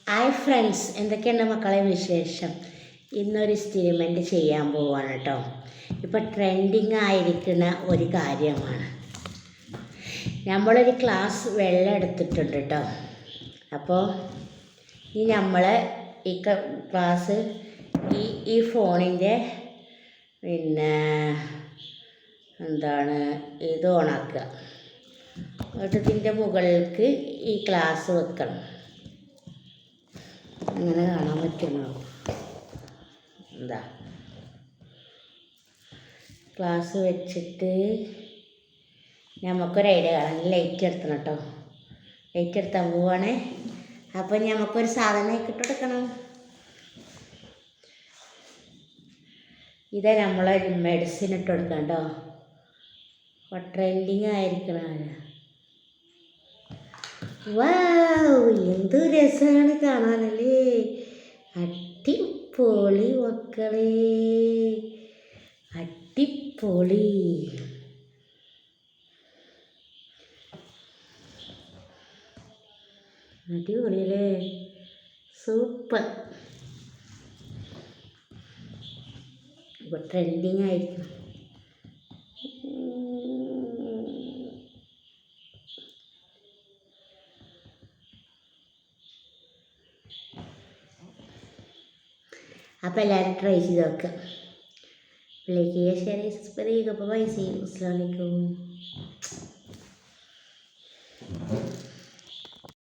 Hi friends, എന്തൊക്കെയുണ്ട് മക്കളെ വിശേഷം? ഇന്നൊരു എക്സ്പെരിമെൻ്റ് ചെയ്യാൻ പോവാണ് കേട്ടോ. ഇപ്പോൾ ട്രെൻഡിങ് ആയിരിക്കുന്ന ഒരു കാര്യമാണ്. നമ്മളൊരു ഗ്ലാസ് വെള്ളം എടുത്തിട്ടുണ്ട് കേട്ടോ. അപ്പോൾ ഈ നമ്മൾ ഈ ഗ്ലാസ് ഈ ഫോണിൻ്റെ ഇത് ഓണാക്കുക. എന്നിട്ട് ഇതിൻ്റെ മുകളിലേക്ക് ഈ ഗ്ലാസ് വെക്കണം. അങ്ങനെ കാണാൻ പറ്റുമോ? ഗ്ലാസ് വെച്ചിട്ട് നമുക്കൊരു ഐഡിയ കാണാം. ലൈറ്റ് എടുക്കണം കേട്ടോ. ലൈറ്റ് എടുത്താൽ പോവാണേ. അപ്പം നമുക്കൊരു സാധനം ഇട്ടെടുക്കണം. ഇതേ നമ്മളൊരു മെഡിസിൻ ഇട്ടെടുക്കാം കേട്ടോ. അപ്പോൾ ട്രെൻഡിങ് ആയിരിക്കണം. വൗ, എന്ത് രസമാണ് കാണാനല്ലേ! അടിപൊളി മക്കളെ, അടിപൊളി. അടിപൊളിയല്ലേ, സൂപ്പർ. ഇപ്പോൾ ട്രെൻഡിങ് ആയിരിക്കും. അപ്പോൾ എല്ലാവരും ട്രൈ ചെയ്ത് നോക്കുക. ലൈക്ക് ചെയ്യുക, ഷെയർ ചെയ്യുക, സബ്സ്ക്രൈബ് ചെയ്യുക. അപ്പോൾ ബൈ, സീ യു. അസ്സലാമു അലൈക്കും.